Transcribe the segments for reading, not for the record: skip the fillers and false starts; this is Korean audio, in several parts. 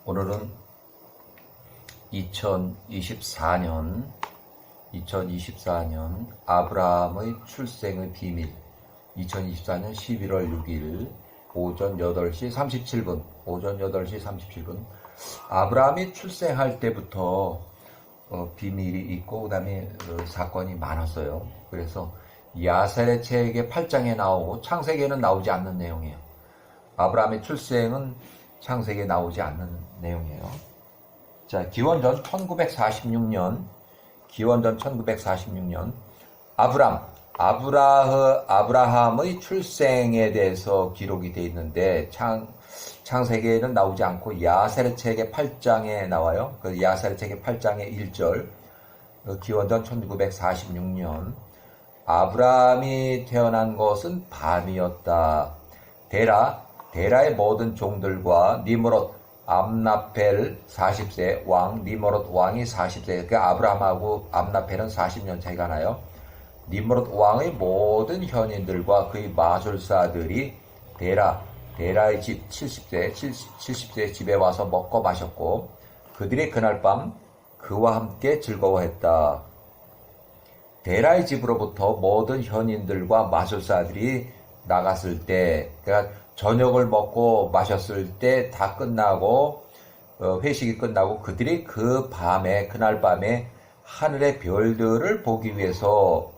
오늘은 2024년 아브라함의 출생의 비밀 2024년 11월 6일 오전 8시 37분 아브라함이 출생할 때부터 비밀이 있고 그 다음에 사건이 많았어요. 그래서 야셀의 책의 8장에 나오고 창세기에는 나오지 않는 내용이에요. 아브라함의 출생은 창세기에 나오지 않는 내용이에요. 자, 기원전 1946년 아브라함의 출생에 대해서 기록이 되어 있는데 창세기에는 나오지 않고 야셀의 책의 8장에 나와요. 그 야셀의 책의 8장의 1절 기원전 1946년 아브라함이 태어난 것은 밤이었다. 데라의 모든 종들과 니므롯 암나펠 40세 왕 니므롯 왕이 40세 그러니까 아브라함하고 암나펠은 40년 차이가 나요. 니므롯 왕의 모든 현인들과 그의 마술사들이 데라의 집 70세의 집에 와서 먹고 마셨고 그들이 그날 밤 그와 함께 즐거워했다. 데라의 집으로부터 모든 현인들과 마술사들이 나갔을 때, 그러니까 저녁을 먹고 마셨을 때 다 끝나고 회식이 끝나고 그들이 그날 밤에 하늘의 별들을 보기 위해서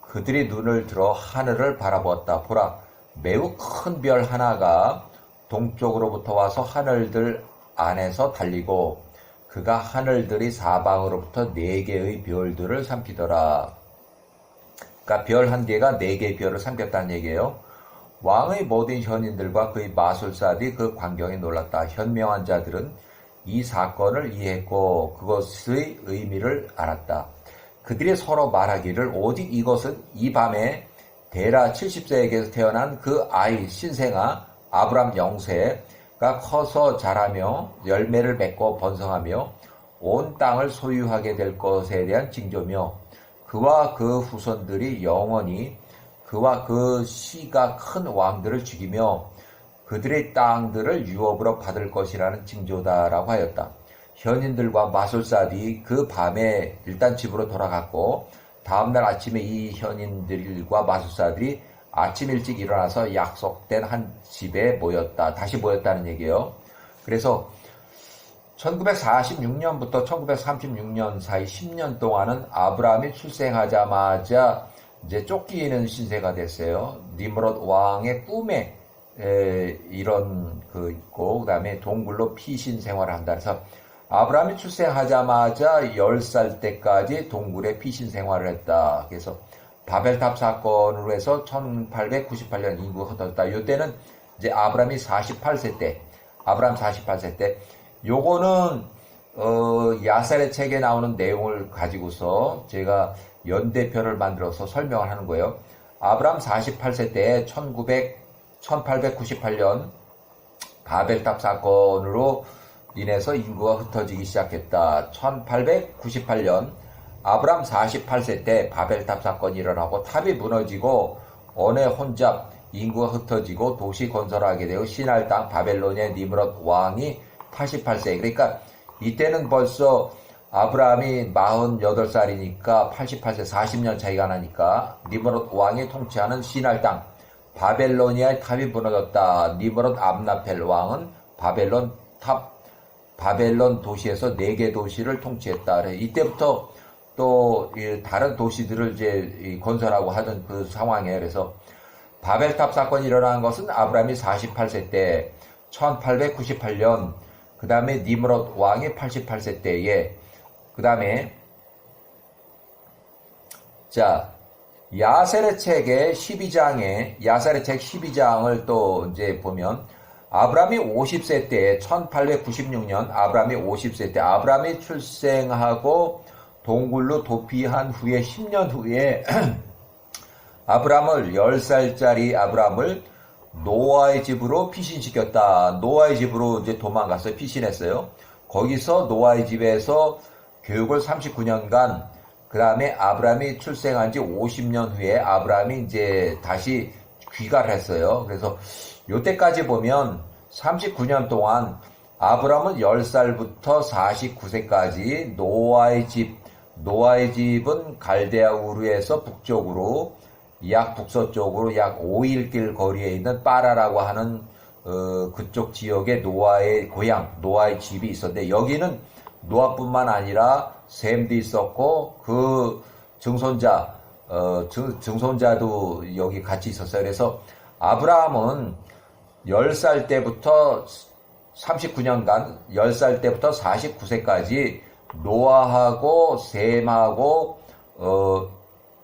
그들이 눈을 들어 하늘을 바라보았다. 보라, 매우 큰 별 하나가 동쪽으로부터 와서 하늘들 안에서 달리고 그가 하늘들이 사방으로부터 4개의 별들을 삼키더라. 그러니까 별 한 개가 4개의 별을 삼켰다는 얘기예요. 왕의 모든 현인들과 그의 마술사들이 그 광경에 놀랐다. 현명한 자들은 이 사건을 이해했고 그것의 의미를 알았다. 그들이 서로 말하기를 오직 이것은 이 밤에 데라 70세에게서 태어난 그 아이 신생아 아브람 영세가 커서 자라며 열매를 맺고 번성하며 온 땅을 소유하게 될 것에 대한 징조며 그와 그 후손들이 영원히 그와 그 씨가 큰 왕들을 죽이며 그들의 땅들을 유업으로 받을 것이라는 징조다라고 하였다. 현인들과 마술사들이 그 밤에 일단 집으로 돌아갔고 다음날 아침에 이 현인들과 마술사들이 아침 일찍 일어나서 약속된 한 집에 모였다. 다시 모였다는 얘기예요. 그래서 1946년부터 1936년 사이 10년 동안은 아브라함이 출생하자마자 이제 쫓기는 신세가 됐어요. 니므롯 왕의 꿈에 이런 있고 그다음에 동굴로 피신 생활을 한다. 그래서 아브라함이 출생하자마자 10살 때까지 동굴에 피신 생활을 했다. 그래서 바벨탑 사건으로 해서 1898년 인구가 흩어졌다. 이때는 이제 아브라함이 48세 때 요거는 야셀의 책에 나오는 내용을 가지고서 제가 연대표를 만들어서 설명을 하는 거예요. 아브라함 48세 때 1898년 바벨탑 사건으로 인해서 인구가 흩어지기 시작했다. 1898년 아브라함 48세 때 바벨탑 사건이 일어나고 탑이 무너지고 언의 혼잡 인구가 흩어지고 도시 건설하게 되고 신할 땅 바벨론의 니므롯 왕이 88세 그러니까 이때는 벌써 아브라함이 48살이니까 88세 40년 차이가 나니까 니므롯 왕이 통치하는 신할 땅 바벨로니아의 탑이 무너졌다. 니므롯 암나펠 왕은 바벨론 도시에서 4개 도시를 통치했다. 이때부터 또 다른 도시들을 이제 건설하고 하던 그 상황이에요. 그래서 바벨탑 사건이 일어난 것은 아브라함이 48세 때 1898년 그 다음에 니므롯 왕이 88세 때에 그 다음에 자 야셀의 책의 12장에 야셀의 책 12장을 또 이제 보면 아브라함이 50세 때 1896년 아브라함이 50세 때 아브라함이 출생하고 동굴로 도피한 후에 10년 후에 아브라함을 10살짜리 아브라함을 노아의 집으로 피신시켰다. 노아의 집으로 이제 도망가서 피신했어요. 거기서 노아의 집에서 교육을 39년간 그 다음에 아브라함이 출생한 지 50년 후에 아브라함이 이제 다시 귀가를 했어요. 그래서 요때까지 보면 39년 동안 아브람은 10살부터 49세까지 노아의 집은 갈대아 우르에서 북쪽으로 북서쪽으로 약 5일 거리에 있는 빠라라고 하는 그쪽 지역에 노아의 고향, 노아의 집이 있었는데 여기는 노아뿐만 아니라 셈도 있었고 그 증손자도 여기 같이 있었어요. 그래서 아브라함은 10살 때부터 39년간 10살 때부터 49세까지 노아하고 셈하고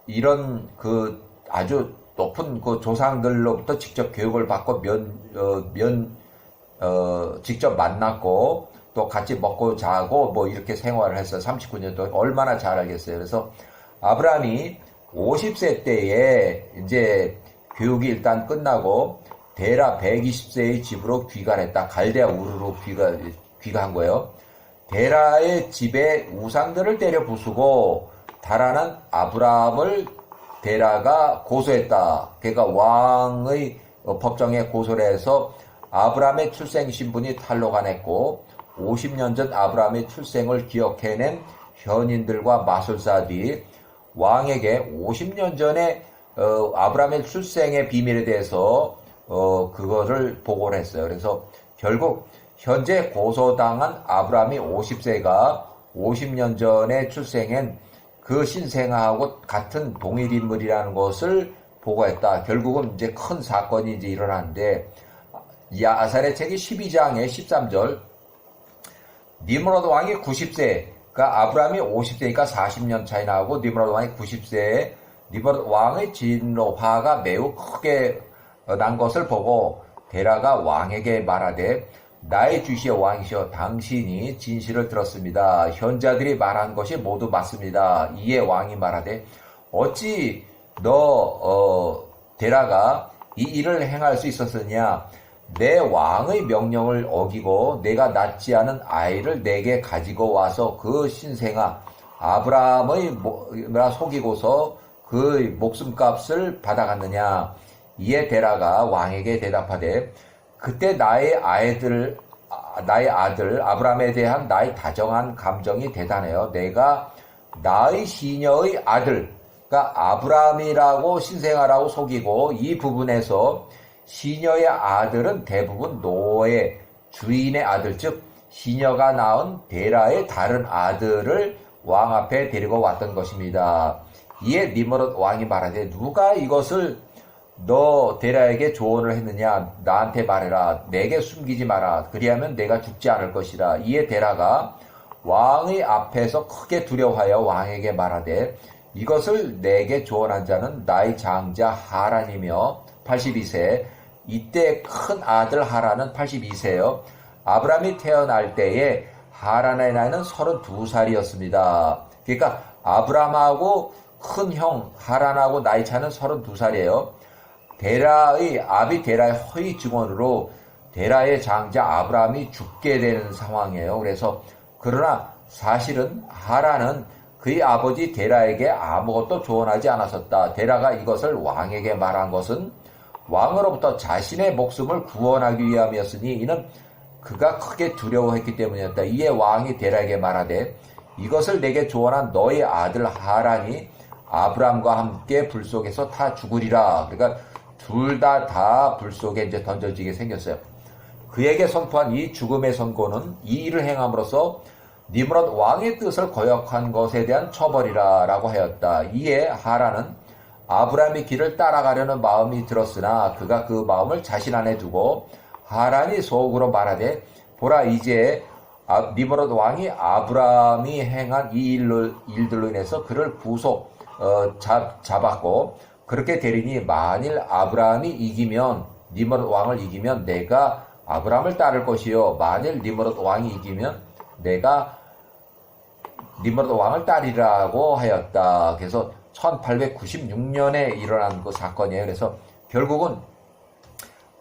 이런 그 아주 높은 그 조상들로부터 직접 교육을 받고 직접 만났고 또 같이 먹고 자고 뭐 이렇게 생활을 했어요. 39년 동안 얼마나 잘 알겠어요. 그래서 아브라함이 50세 때에 이제 교육이 일단 끝나고 데라 120세의 집으로 귀가했다. 갈대아 우르로 귀가한 거예요. 데라의 집에 우상들을 때려 부수고 다라는 아브라함을 데라가 고소했다. 그러니까 왕의 법정에 고소를 해서 아브라함의 출생 신분이 탄로가 냈고 50년 전 아브라함의 출생을 기억해낸 현인들과 마술사들이 왕에게 50년 전에 아브라함의 출생의 비밀에 대해서 그거를 보고를 했어요. 그래서 결국 현재 고소당한 아브라함이 50세가 50년 전에 출생한 그 신생아하고 같은 동일 인물이라는 것을 보고했다. 결국은 이제 큰 사건이 이제 일어났는데 야살의 책이 12장의 13절 니므롯 왕이 90세 그러니까 아브라함이 50세니까 40년 차이 나고 니므롯 왕이 90세에 니므롯 왕의 진노화가 매우 크게 난 것을 보고 데라가 왕에게 말하되 나의 주시오 왕이시오 당신이 진실을 들었습니다. 현자들이 말한 것이 모두 맞습니다. 이에 왕이 말하되 어찌 너 데라가 이 일을 행할 수 있었느냐 내 왕의 명령을 어기고 내가 낳지 않은 아이를 내게 가지고 와서 그 신생아 아브라함의 속이고서 그 목숨값을 받아갔느냐. 이에 데라가 왕에게 대답하되 그때 나의 아들 아브라함에 대한 나의 다정한 감정이 대단해요. 내가 나의 시녀의 아들 그러니까 아브라함이라고 신생아라고 속이고 이 부분에서 시녀의 아들은 대부분 노의 주인의 아들 즉 시녀가 낳은 데라의 다른 아들을 왕 앞에 데리고 왔던 것입니다. 이에 니므롯 왕이 말하되 누가 이것을 너 데라에게 조언을 했느냐 나한테 말해라 내게 숨기지 마라 그리하면 내가 죽지 않을 것이라. 이에 데라가 왕의 앞에서 크게 두려워하여 왕에게 말하되 이것을 내게 조언한 자는 나의 장자 하란이며 82세 이때 큰 아들 하란은 82세요. 아브라함이 태어날 때에 하란의 나이는 32살이었습니다. 그러니까 아브라함하고 큰 형 하란하고 나이 차는 32살이에요. 데라의 허위 증언으로 데라의 장자 아브라함이 죽게 되는 상황이에요. 그래서 그러나 사실은 하란은 그의 아버지 데라에게 아무것도 조언하지 않았었다. 데라가 이것을 왕에게 말한 것은 왕으로부터 자신의 목숨을 구원하기 위함이었으니 이는 그가 크게 두려워했기 때문이었다. 이에 왕이 데라에게 말하되 이것을 내게 조언한 너의 아들 하란이 아브람과 함께 불 속에서 다 죽으리라. 그러니까 둘 다 불 속에 이제 던져지게 생겼어요. 그에게 선포한 이 죽음의 선고는 이 일을 행함으로써 니므롯 왕의 뜻을 거역한 것에 대한 처벌이라라고 하였다. 이에 하란은 아브람의 길을 따라가려는 마음이 들었으나 그가 그 마음을 자신 안에 두고 하란이 속으로 말하되 보라 이제 니므롯 왕이 아브람이 행한 이 일들로 인해서 그를 잡았고 그렇게 되리니 만일 아브람이 이기면 니므롯 왕을 이기면 내가 아브람을 따를 것이요 만일 니므롯 왕이 이기면 내가 니므롯 왕을 따리라고 하였다. 그래서 1896년에 일어난 그 사건이에요. 그래서 결국은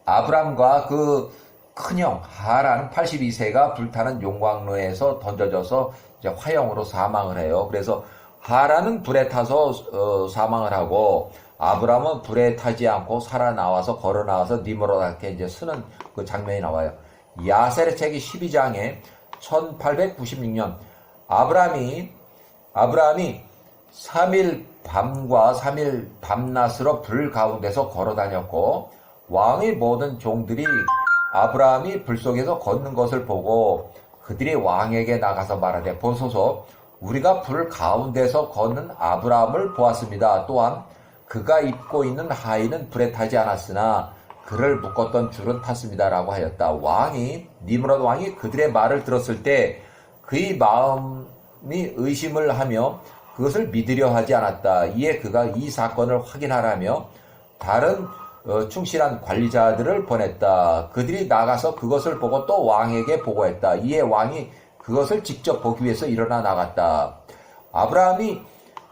아브람과 그 큰형 하란 82세가 불타는 용광로에서 던져져서 이제 화형으로 사망을 해요. 그래서 하란은 불에 타서 사망을 하고 아브람은 불에 타지 않고 살아나와서 걸어 나와서 니므롯한테 이제 쓰는 그 장면이 나와요. 야셀의 책이 12장에 1896년 아브라함이 3일 밤과 3일 밤낮으로 불 가운데서 걸어 다녔고 왕의 모든 종들이 아브라함이 불 속에서 걷는 것을 보고 그들이 왕에게 나가서 말하되 보소서 우리가 불 가운데서 걷는 아브라함을 보았습니다. 또한 그가 입고 있는 하의는 불에 타지 않았으나 그를 묶었던 줄은 탔습니다. 라고 하였다. 니므롯 왕이 그들의 말을 들었을 때 그의 마음이 의심을 하며 그것을 믿으려 하지 않았다. 이에 그가 이 사건을 확인하라며 다른 충실한 관리자들을 보냈다. 그들이 나가서 그것을 보고 또 왕에게 보고했다. 이에 왕이 그것을 직접 보기 위해서 일어나 나갔다. 아브라함이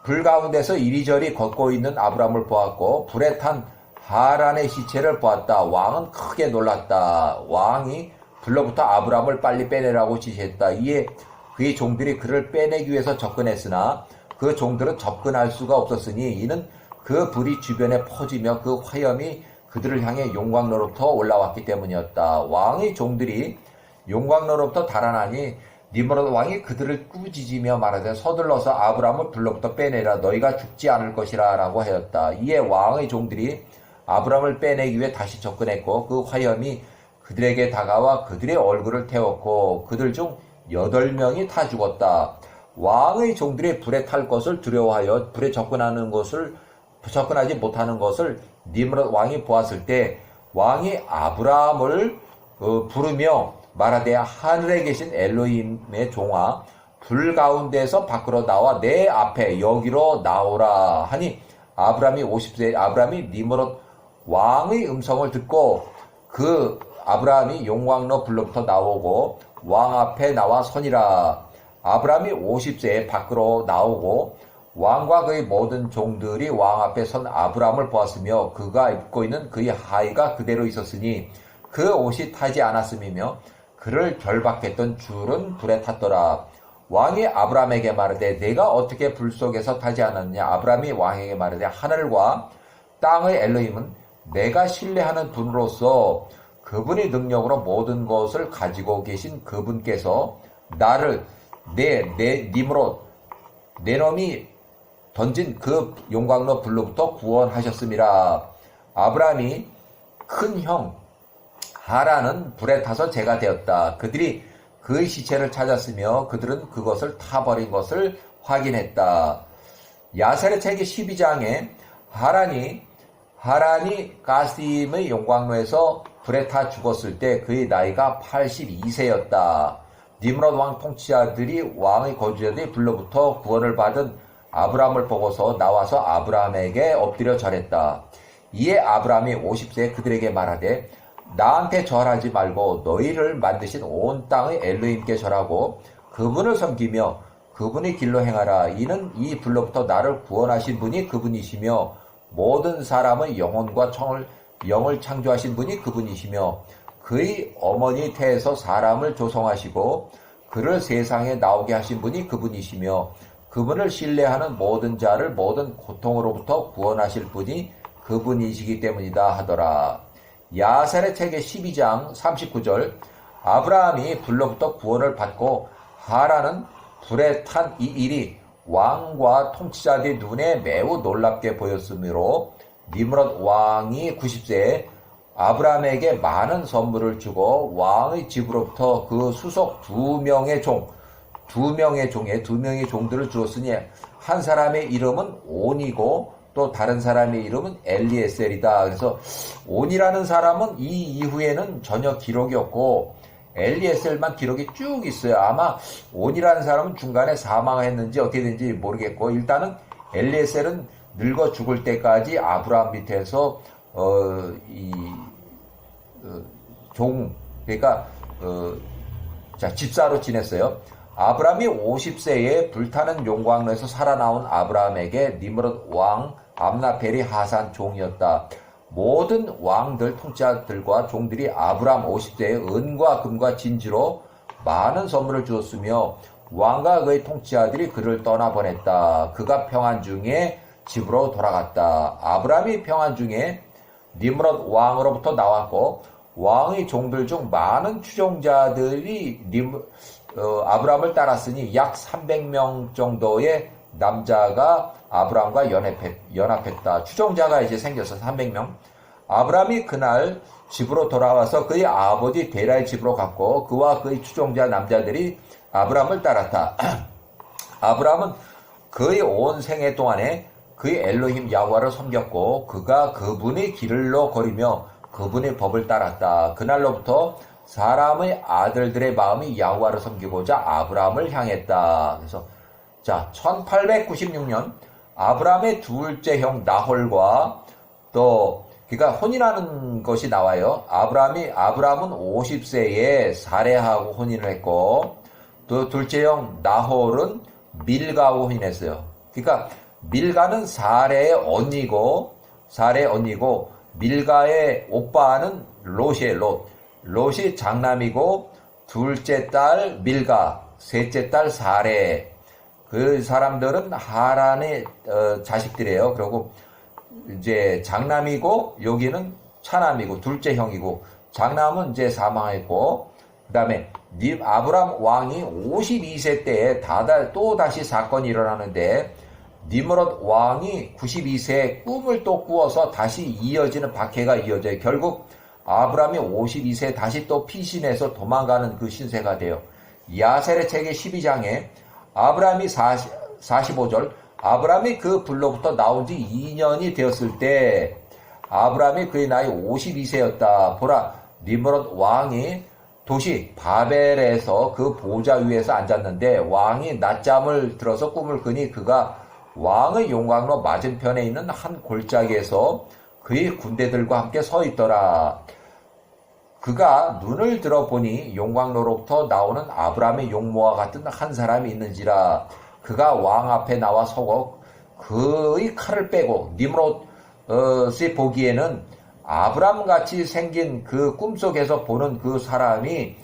불 가운데서 이리저리 걷고 있는 아브라함을 보았고 불에 탄 하란의 시체를 보았다. 왕은 크게 놀랐다. 왕이 불로부터 아브라함을 빨리 빼내라고 지시했다. 이에 그의 종들이 그를 빼내기 위해서 접근했으나 그 종들은 접근할 수가 없었으니 이는 그 불이 주변에 퍼지며 그 화염이 그들을 향해 용광로로부터 올라왔기 때문이었다. 왕의 종들이 용광로로부터 달아나니 니므롯 왕이 그들을 꾸짖으며 말하되 서둘러서 아브라함을 불로부터 빼내라. 너희가 죽지 않을 것이라 라고 하였다. 이에 왕의 종들이 아브라함을 빼내기 위해 다시 접근했고 그 화염이 그들에게 다가와 그들의 얼굴을 태웠고 그들 중 8명이 타 죽었다. 왕의 종들이 불에 탈 것을 두려워하여 불에 접근하지 못하는 것을 니므롯 왕이 보았을 때 왕이 아브라함을 부르며 말하되 하늘에 계신 엘로힘의 종아 불 가운데서 밖으로 나와 내 앞에 여기로 나오라 하니 아브라함이 니므롯 왕의 음성을 듣고 그 아브라함이 용광로 불로부터 나오고 왕 앞에 나와 서니라. 아브라함이 50세에 밖으로 나오고 왕과 그의 모든 종들이 왕 앞에 선 아브라함을 보았으며 그가 입고 있는 그의 하의가 그대로 있었으니 그 옷이 타지 않았음이며 그를 결박했던 줄은 불에 탔더라. 왕이 아브라함에게 말하되 내가 어떻게 불 속에서 타지 않았느냐. 아브라함이 왕에게 말하되 하늘과 땅의 엘로힘은 내가 신뢰하는 분으로서 그분의 능력으로 모든 것을 가지고 계신 그분께서 나를 니므롯 내 놈이 던진 그 용광로 불로부터 구원하셨음이라. 아브라함이 큰 형 하란은 불에 타서 재가 되었다. 그들이 그의 시체를 찾았으며 그들은 그것을 타버린 것을 확인했다. 야셀의 책의 12장에 하란이 가스임의 용광로에서 불에 타 죽었을 때 그의 나이가 82세였다. 니므롯 왕 통치자들이 왕의 거주자들이 불로부터 구원을 받은 아브라함을 보고서 나와서 아브라함에게 엎드려 절했다. 이에 아브라함이 50세에 그들에게 말하되 나한테 절하지 말고 너희를 만드신 온 땅의 엘로힘께 절하고 그분을 섬기며 그분의 길로 행하라. 이는 이 불로부터 나를 구원하신 분이 그분이시며 모든 사람의 영혼과 영을 창조하신 분이 그분이시며 그의 어머니 태에서 사람을 조성하시고 그를 세상에 나오게 하신 분이 그분이시며 그분을 신뢰하는 모든 자를 모든 고통으로부터 구원하실 분이 그분이시기 때문이다 하더라. 야셀의 책의 12장 39절 아브라함이 불로부터 구원을 받고 하란은 불에 탄 이 일이 왕과 통치자들의 눈에 매우 놀랍게 보였으므로 니므롯 왕이 90세에 아브라함에게 많은 선물을 주고 왕의 집으로부터 그 수속 두 명의 종들을 주었으니 한 사람의 이름은 온이고 또 다른 사람의 이름은 엘리에셀이다. 그래서 온이라는 사람은 이 이후에는 전혀 기록이 없고 엘리에셀만 기록이 쭉 있어요. 아마 온이라는 사람은 중간에 사망했는지 어떻게 된지 모르겠고 일단은 엘리에셀은 늙어 죽을 때까지 아브라함 밑에서 집사로 지냈어요. 아브라함이 50세에 불타는 용광로에서 살아나온 아브라함에게 니므롯 왕 암나펠이 하산 종이었다. 모든 왕들 통치자들과 종들이 아브라함 50세에 은과 금과 진주로 많은 선물을 주었으며 왕과 그의 통치자들이 그를 떠나보냈다. 그가 평안 중에 집으로 돌아갔다. 아브라함이 평안 중에 니므롯 왕으로부터 나왔고 왕의 종들 중 많은 추종자들이 아브라함을 따랐으니 약 300명 정도의 남자가 아브라함과 연합했다. 추종자가 이제 생겨서 300명. 아브라함이 그날 집으로 돌아와서 그의 아버지 데라의 집으로 갔고 그와 그의 추종자 남자들이 아브라함을 따랐다. 아브라함은 그의 온 생애 동안에 그의 엘로힘 야훼와를 섬겼고 그가 그분의 길로 걸으며 그분의 법을 따랐다. 그날로부터 사람의 아들들의 마음이 야훼와를 섬기고자 아브라함을 향했다. 그래서 자 1896년 아브라함의 둘째 형 나홀과 또 그러니까 혼인하는 것이 나와요. 아브라함은 50세에 사레하고 혼인을 했고 또 둘째 형 나홀은 밀가하고 혼인했어요. 그러니까 밀가는 사레의 언니고 밀가의 오빠는 롯이에요. 롯이 장남이고 둘째 딸 밀가, 셋째 딸 사레. 그 사람들은 하란의 자식들이에요. 그리고 이제 장남이고 여기는 차남이고 둘째 형이고 장남은 이제 사망했고 그다음에 아브람 왕이 52세 때에 또 다시 사건이 일어나는데 니므롯 왕이 92세에 꿈을 또 꾸어서 다시 이어지는 박해가 이어져요. 결국 아브람이 52세에 다시 또 피신해서 도망가는 그 신세가 돼요. 야셀의 책의 12장에 아브람이 45절 아브람이 그 불로부터 나온 지 2년이 되었을 때 아브람이 그의 나이 52세였다. 보라 니므롯 왕이 도시 바벨에서 그 보좌 위에서 앉았는데 왕이 낮잠을 들어서 꿈을 꾸니 그가 왕의 용광로 맞은편에 있는 한 골짜기에서 그의 군대들과 함께 서 있더라. 그가 눈을 들어보니 용광로로부터 나오는 아브라함의 용모와 같은 한 사람이 있는지라. 그가 왕 앞에 나와 서고 그의 칼을 빼고 니므롯이 보기에는 아브라함같이 생긴 그 꿈속에서 보는 그 사람이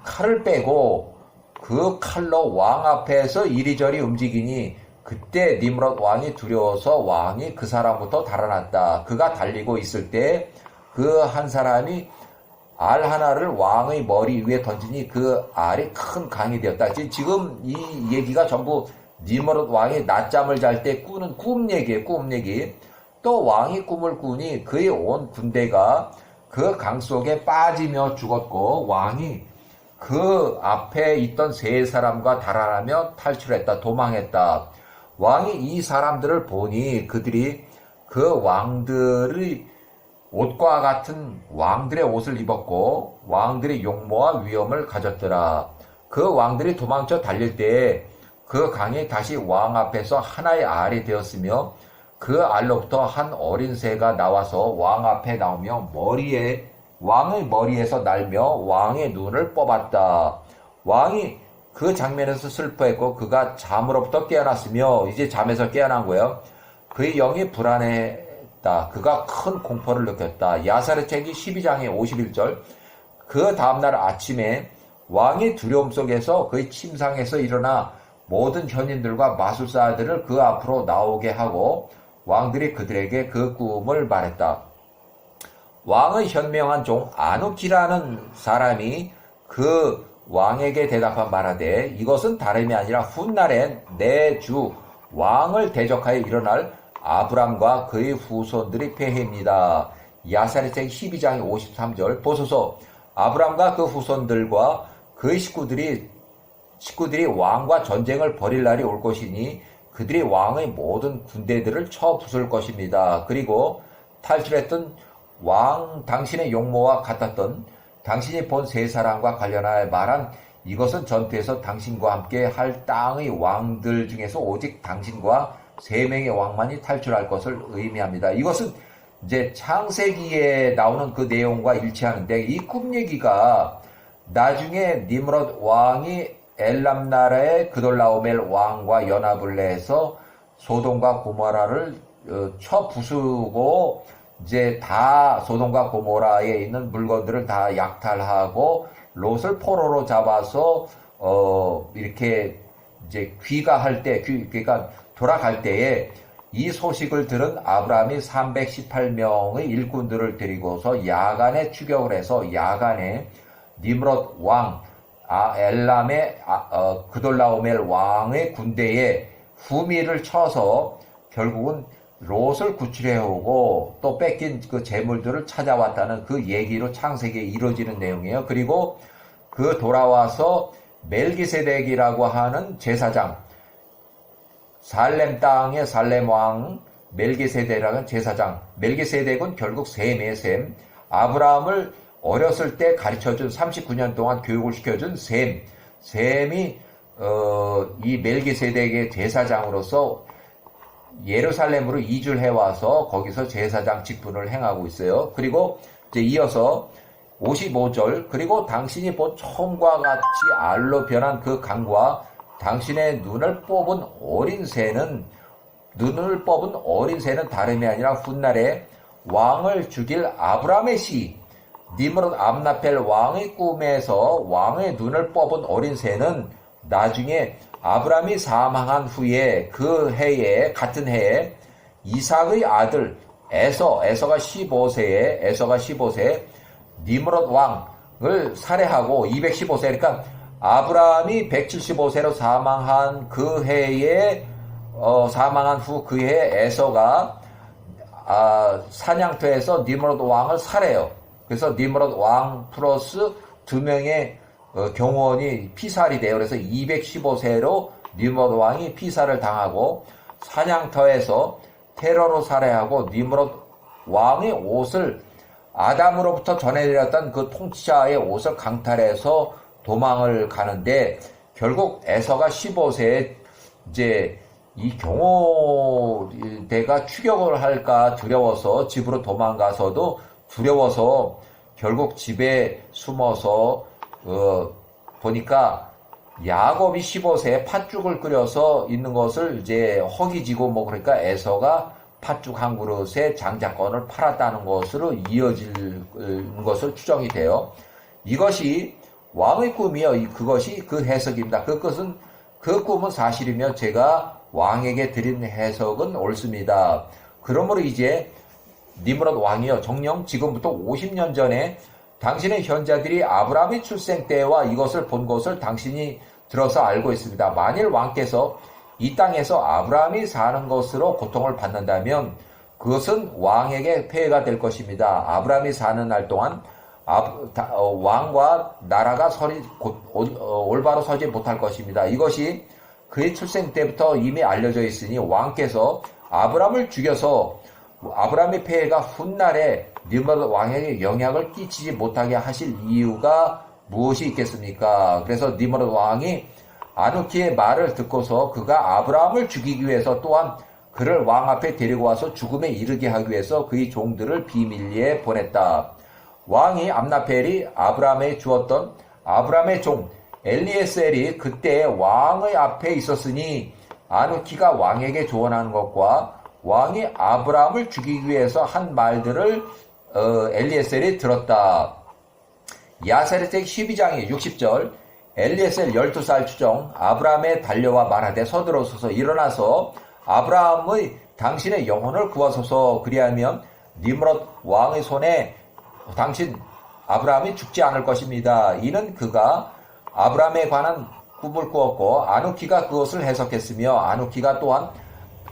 칼을 빼고 그 칼로 왕 앞에서 이리저리 움직이니 그때 니므롯 왕이 두려워서 왕이 그 사람부터 달아났다. 그가 달리고 있을 때 그 한 사람이 알 하나를 왕의 머리 위에 던지니 그 알이 큰 강이 되었다. 지금 이 얘기가 전부 니므롯 왕이 낮잠을 잘 때 꾸는 꿈 얘기예요. 꿈 얘기. 또 왕이 꿈을 꾸니 그의 온 군대가 그 강 속에 빠지며 죽었고 왕이 그 앞에 있던 세 사람과 달아나며 탈출했다. 도망했다. 왕이 이 사람들을 보니 그들이 그 왕들의 옷과 같은 왕들의 옷을 입었고 왕들의 용모와 위엄을 가졌더라. 그 왕들이 도망쳐 달릴 때에 그 강이 다시 왕 앞에서 하나의 알이 되었으며 그 알로부터 한 어린 새가 나와서 왕 앞에 나오며 왕의 머리에서 날며 왕의 눈을 뽑았다. 왕이 그 장면에서 슬퍼했고 그가 잠으로부터 깨어났으며 이제 잠에서 깨어난 거예요. 그의 영이 불안했다. 그가 큰 공포를 느꼈다. 야살의 책이 12장의 51절. 그 다음날 아침에 왕이 두려움 속에서 그의 침상에서 일어나 모든 현인들과 마술사들을 그 앞으로 나오게 하고 왕들이 그들에게 그 꿈을 말했다. 왕의 현명한 종 아누키라는 사람이 그 왕에게 대답한 말하되 이것은 다름이 아니라 훗날엔 내 주 왕을 대적하여 일어날 아브람과 그의 후손들의 폐해입니다. 야살의 책 12장의 53절. 보소서 아브람과 그 후손들과 그의 식구들이 왕과 전쟁을 벌일 날이 올 것이니 그들이 왕의 모든 군대들을 쳐 부술 것입니다. 그리고 탈출했던 왕 당신의 용모와 같았던 당신이 본 세 사람과 관련하여 말한 이것은 전투에서 당신과 함께 할 땅의 왕들 중에서 오직 당신과 세 명의 왕만이 탈출할 것을 의미합니다. 이것은 이제 창세기에 나오는 그 내용과 일치하는데 이 꿈 얘기가 나중에 니므롯 왕이 엘람 나라의 그돌라오멜 왕과 연합을 해서 소돔과 고모라를 쳐 부수고 이제 다 소돔과 고모라에 있는 물건들을 다 약탈하고 롯을 포로로 잡아서 이렇게 이제 귀가할 때 그러니까 돌아갈 때에 이 소식을 들은 아브라함이 318명의 일꾼들을 데리고서 야간에 추격을 해서 야간에 니므롯 왕, 엘람의 그돌라오멜 왕의 군대에 후미를 쳐서 결국은 롯을 구출해오고 또 뺏긴 그 재물들을 찾아왔다는 그 얘기로 창세기에 이루어지는 내용이에요. 그리고 그 돌아와서 멜기세덱이라고 하는 제사장, 살렘 땅의 살렘 왕 멜기세덱이라는 제사장, 멜기세덱은 결국 셈이에요. 셈. 아브라함을 어렸을 때 가르쳐준 39년 동안 교육을 시켜준 셈이 이 멜기세덱의 제사장으로서 예루살렘으로 이주를 해와서 거기서 제사장 직분을 행하고 있어요. 그리고 이제 이어서 55절, 그리고 당신이 본 처음과 같이 알로 변한 그 강과 당신의 눈을 뽑은 어린 새는 다름이 아니라 훗날에 왕을 죽일 아브라함의 시, 니므롯 암나펠 왕의 꿈에서 왕의 눈을 뽑은 어린 새는 나중에 아브라함이 사망한 후에 그 해에, 같은 해에 이삭의 아들 에서가 15세, 니므롯 왕을 살해하고 215세, 그러니까 아브라함이 175세로 사망한 그 해에, 사망한 후 그 해에 에서가 사냥터에서 니므롯 왕을 살해해요. 그래서 니므롯 왕 플러스 2명의 경호원이 피살이 돼요. 그래서 215세로 니므롯 왕이 피살을 당하고 사냥터에서 테러로 살해하고 니므롯 왕의 옷을 아담으로부터 전해드렸던 그 통치자의 옷을 강탈해서 도망을 가는데 결국 에서가 15세에 이제 이 경호대가 추격을 할까 두려워서 집으로 도망가서도 두려워서 결국 집에 숨어서 보니까 야곱이 15세에 팥죽을 끓여서 있는 것을 이제 허기지고 뭐 그러니까 에서가 팥죽 한 그릇에 장자권을 팔았다는 것으로 이어질 것을 추정이 돼요. 이것이 왕의 꿈이요. 그것이 그 해석입니다. 그 꿈은 사실이며 제가 왕에게 드린 해석은 옳습니다. 그러므로 이제 니므롯 왕이요. 정녕 지금부터 50년 전에 당신의 현자들이 아브라함의 출생 때와 이것을 본 것을 당신이 들어서 알고 있습니다. 만일 왕께서 이 땅에서 아브라함이 사는 것으로 고통을 받는다면 그것은 왕에게 폐해가 될 것입니다. 아브라함이 사는 날 동안 왕과 나라가 올바로 서지 못할 것입니다. 이것이 그의 출생 때부터 이미 알려져 있으니 왕께서 아브라함을 죽여서 아브라함의 폐해가 훗날에 니므롯 왕에게 영향을 끼치지 못하게 하실 이유가 무엇이 있겠습니까? 그래서 니므롯 왕이 아누키의 말을 듣고서 그가 아브라함을 죽이기 위해서 또한 그를 왕 앞에 데리고 와서 죽음에 이르게 하기 위해서 그의 종들을 비밀리에 보냈다. 왕이 암나펠이 아브라함에 주었던 아브라함의 종 엘리에셀이 그때 왕의 앞에 있었으니 아누키가 왕에게 조언하는 것과 왕이 아브라함을 죽이기 위해서 한 말들을 엘리에셀이 들었다. 야세르책 12장의 60절 엘리에셀 12살 추정 아브라함에 달려와 말하되 서들어서서 일어나서 아브라함의 당신의 영혼을 구하소서. 그리하면 니므롯 왕의 손에 당신 아브라함이 죽지 않을 것입니다. 이는 그가 아브라함에 관한 꿈을 꾸었고 아누키가 그것을 해석했으며 아누키가 또한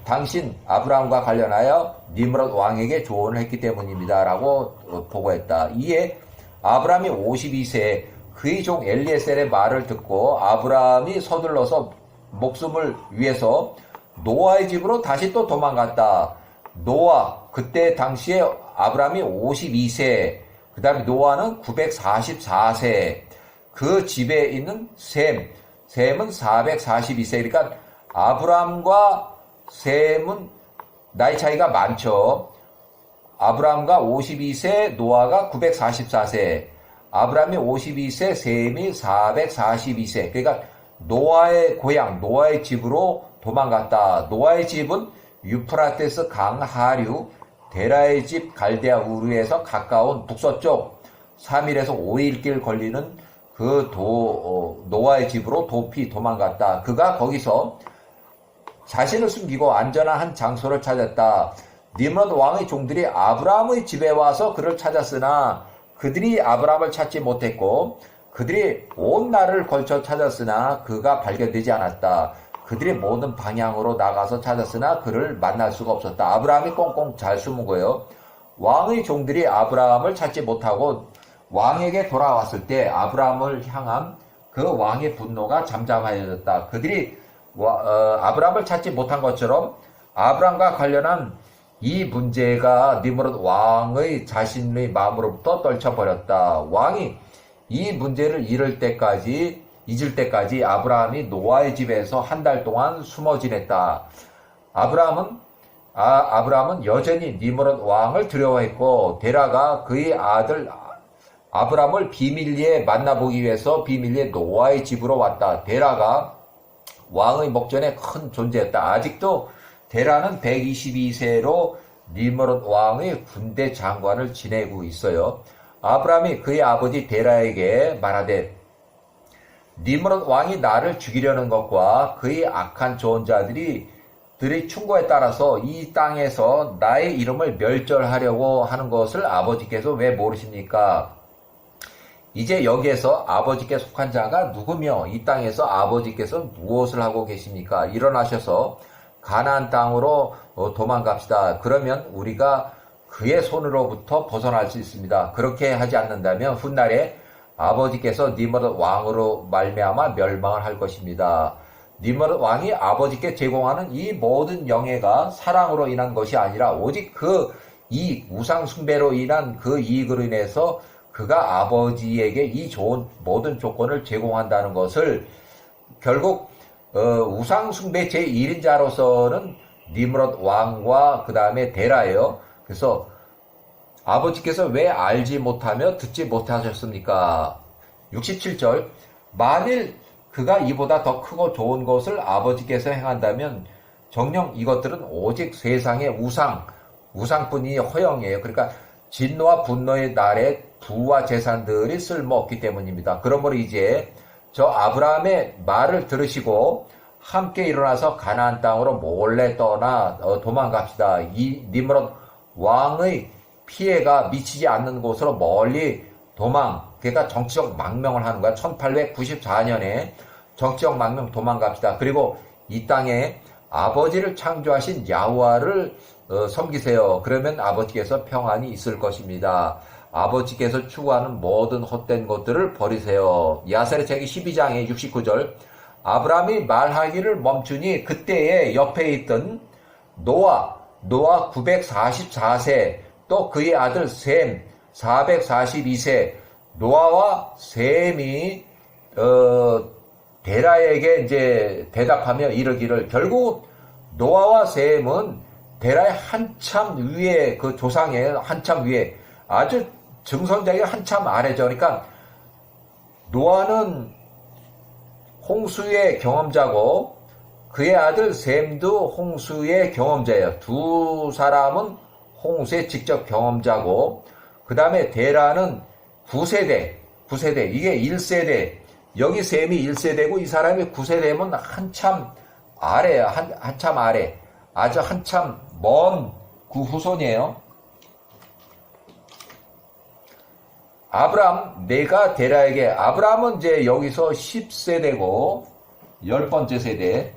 당신 아브라함과 관련하여 니므롯 왕에게 조언을 했기 때문입니다. 라고 보고했다. 이에 아브라함이 52세에 그의 종 엘리에셀의 말을 듣고 아브라함이 서둘러서 목숨을 위해서 노아의 집으로 다시 또 도망갔다. 노아, 그때 당시에 아브라함이 52세, 그 다음에 노아는 944세, 그 집에 있는 셈은 442세, 그러니까 아브라함과 셈은 나이 차이가 많죠. 아브라함과 52세, 노아가 944세, 아브라함이 52세, 셈이 442세. 그러니까 노아의 고향, 노아의 집으로 도망갔다. 노아의 집은 유프라테스 강 하류, 데라의 집 갈대아 우르에서 가까운 북서쪽 3일에서 5일 걸리는 그 노아의 집으로 도피 도망갔다. 그가 거기서 자신을 숨기고 안전한 한 장소를 찾았다. 니므롯 왕의 종들이 아브라함의 집에 와서 그를 찾았으나 그들이 아브라함을 찾지 못했고 그들이 온 날을 걸쳐 찾았으나 그가 발견되지 않았다. 그들이 모든 방향으로 나가서 찾았으나 그를 만날 수가 없었다. 아브라함이 꽁꽁 잘 숨은 거예요. 왕의 종들이 아브라함을 찾지 못하고 왕에게 돌아왔을 때 아브라함을 향한 그 왕의 분노가 잠잠해졌다. 그들이 아브라함을 찾지 못한 것처럼 아브라함과 관련한 이 문제가 니므롯 왕의 자신의 마음으로부터 떨쳐버렸다. 왕이 이 문제를 잊을 때까지 아브라함이 노아의 집에서 한 달 동안 숨어 지냈다. 아브라함은 여전히 니므롯 왕을 두려워했고 데라가 그의 아들 아브라함을 비밀리에 만나보기 위해서 비밀리에 노아의 집으로 왔다. 데라가 왕의 목전에 큰 존재였다. 아직도 데라는 122세로 니므롯 왕의 군대 장관을 지내고 있어요. 아브라함이 그의 아버지 데라에게 말하되 니므롯 왕이 나를 죽이려는 것과 그의 악한 조언자들이 충고에 따라서 이 땅에서 나의 이름을 멸절하려고 하는 것을 아버지께서 왜 모르십니까? 이제 여기에서 아버지께 속한 자가 누구며 이 땅에서 아버지께서 무엇을 하고 계십니까? 일어나셔서 가나안 땅으로 도망갑시다. 그러면 우리가 그의 손으로부터 벗어날 수 있습니다. 그렇게 하지 않는다면 훗날에 아버지께서 니므롯 왕으로 말미암아 멸망을 할 것입니다. 니므롯 왕이 아버지께 제공하는 이 모든 영예가 사랑으로 인한 것이 아니라 오직 이 우상 숭배로 인한 그 이익으로 인해서 그가 아버지에게 이 좋은 모든 조건을 제공한다는 것을 결국 우상 숭배 제1인자로서는 니므롯 왕과 그 다음에 데라예요. 그래서 아버지께서 왜 알지 못하며 듣지 못하셨습니까? 67절 만일 그가 이보다 더 크고 좋은 것을 아버지께서 행한다면 정녕 이것들은 오직 세상의 우상뿐이 허영이에요. 그러니까 진노와 분노의 날에 부와 재산들이 쓸모없기 때문입니다. 그러므로 이제 저 아브라함의 말을 들으시고 함께 일어나서 가나안 땅으로 몰래 떠나 도망갑시다. 이 니므롯 왕의 피해가 미치지 않는 곳으로 멀리 그러니까 정치적 망명을 하는 거야. 1894년에 정치적 망명 도망갑시다. 그리고 이 땅에 아버지를 창조하신 야훼와를 섬기세요. 그러면 아버지께서 평안이 있을 것입니다. 아버지께서 추구하는 모든 헛된 것들을 버리세요. 야세르 책이 12장의 69절 아브라함이 말하기를 멈추니 그때에 옆에 있던 노아 944세 또 그의 아들 셈 442세 노아와 셈이 데라에게 이제 대답하며 이르기를 결국 노아와 셈은 데라의 한참 위에 그 조상의 한참 위에 아주 증손자의 한참 아래죠. 그러니까 노아는 홍수의 경험자고 그의 아들 셈도 홍수의 경험자예요. 두 사람은 홍수의 직접 경험자고 그 다음에 데라는 9세대 이게 1세대 여기 셈이 1세대고 이 사람이 9세대면 한참 아래야. 한참 아래 아주 한참 먼 그 후손이에요. 내가 데라에게 아브라함은 이제 여기서 10세대고 10번째 세대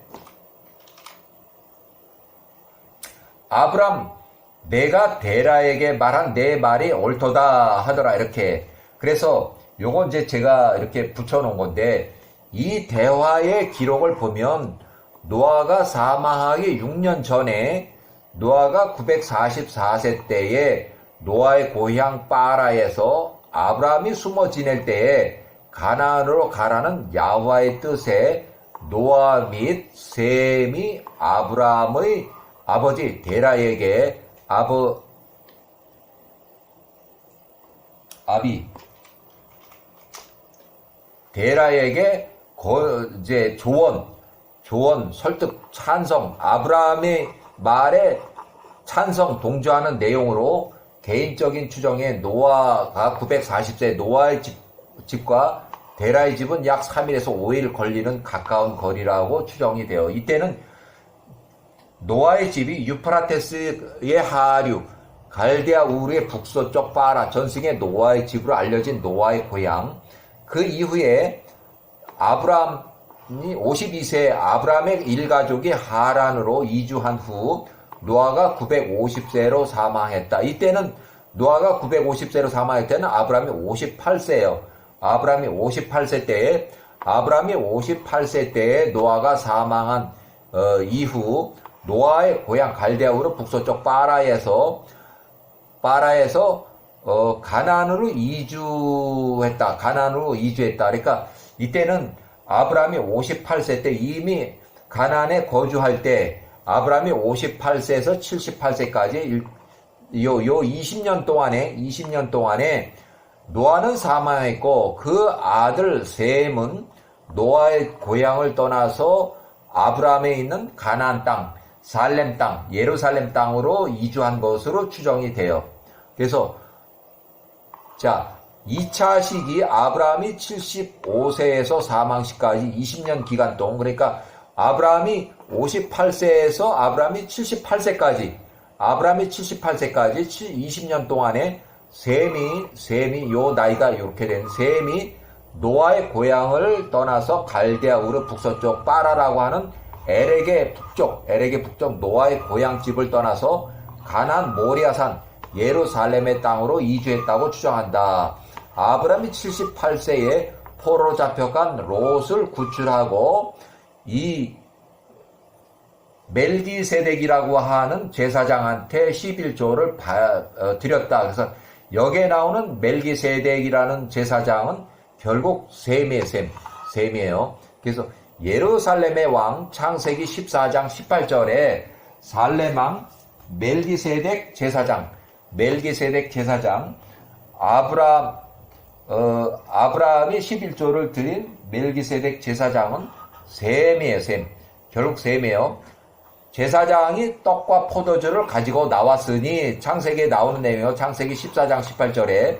내가 데라에게 말한 내 말이 옳도다 하더라 이렇게. 그래서 요건 이제 제가 이렇게 붙여놓은 건데 이 대화의 기록을 보면 노아가 사망하기 6년 전에 노아가 944세 때에 노아의 고향 빠라에서 아브라함이 숨어 지낼 때에 가나안으로 가라는 야훼와의 뜻에 노아 및 셈이 아브라함의 아버지 데라에게 데라에게 이제 조언, 설득, 찬성, 아브라함의 말에 찬성, 동조하는 내용으로 개인적인 추정에 노아가 940세 노아의 집과 데라의 집은 약 3일에서 5일 걸리는 가까운 거리라고 추정이 돼요. 이때는 노아의 집이 유프라테스의 하류 갈대아 우르의 북서쪽 바라 전승의 노아의 집으로 알려진 노아의 고향. 그 이후에 아브람이 52세 아브람의 일가족이 하란으로 이주한 후 노아가 950세로 사망했다. 이때는 노아가 950세로 사망할 때는 아브람이 58세예요. 아브람이 58세 때에 노아가 사망한 이후 노아의 고향 갈대아우르 북서쪽 바라에서 가나안으로 이주했다. 그러니까 이때는 아브람이 58세 때 이미 가나안에 거주할 때 아브람이 58세에서 78세까지 요 20년 동안에 노아는 사망했고 그 아들 셈은 노아의 고향을 떠나서 아브람에 있는 가나안 땅, 살렘 땅, 예루살렘 땅으로 이주한 것으로 추정이 돼요. 그래서 자 2차 시기 아브라함이 75세에서 사망 시까지 20년 기간 동안 그러니까 아브라함이 58세에서 아브라함이 78세까지 20년 동안에 셈이 요 나이가 이렇게 된 셈이 노아의 고향을 떠나서 갈대아 우르 북서쪽 바라라고 하는 에렉의 북쪽 노아의 고향집을 떠나서 가나안 모리아산 예루살렘의 땅으로 이주했다고 추정한다. 아브라함이 78세에 포로로 잡혀간 롯을 구출하고 이 멜기세덱이라고 하는 제사장한테 11조를 드렸다. 그래서 여기에 나오는 멜기세덱이라는 제사장은 결국 셈이에요. 그래서 예루살렘의 왕 창세기 14장 18절에 살렘왕 멜기세덱 제사장 아브라함이 11조를 드린 멜기세덱 제사장은 셈이에요. 결국 셈이에요. 제사장이 떡과 포도주를 가지고 나왔으니 창세기에 나오는 내용이요. 창세기 14장 18절에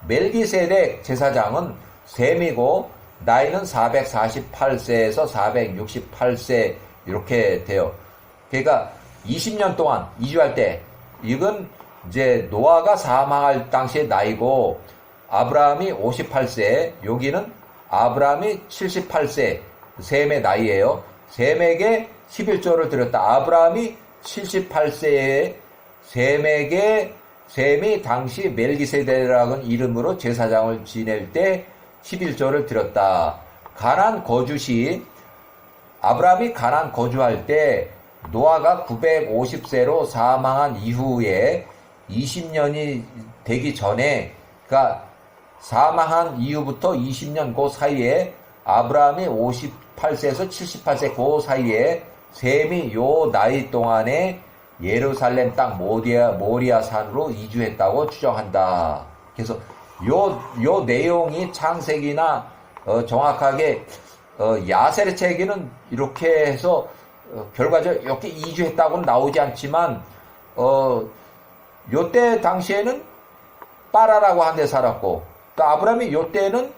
멜기세덱 제사장은 셈이고 나이는 448세에서 468세 이렇게 돼요. 그러니까 20년 동안 이주할 때 이건 이제 노아가 사망할 당시의 나이고 아브라함이 58세 여기는 아브라함이 78세 셈의 나이예요. 셈에게 11조를 드렸다. 아브라함이 78세에 셈이 당시 멜기세덱이라는 이름으로 제사장을 지낼 때 11조를 드렸다. 가나안 거주 시 아브라함이 가나안 거주할 때 노아가 950세로 사망한 이후에 20년이 되기 전에 그러니까 사망한 이후부터 20년 그 사이에 아브라함이 58세에서 78세 그 사이에 셈이 요 나이 동안에 예루살렘 땅 모리아산으로 이주했다고 추정한다. 그래서 요 내용이 창세기나 정확하게 야세르 책에는 이렇게 해서 결과적으로 이렇게 이주했다고는 나오지 않지만 요때 당시에는 빠라라고 한 데 살았고 또 아브라함이 요때는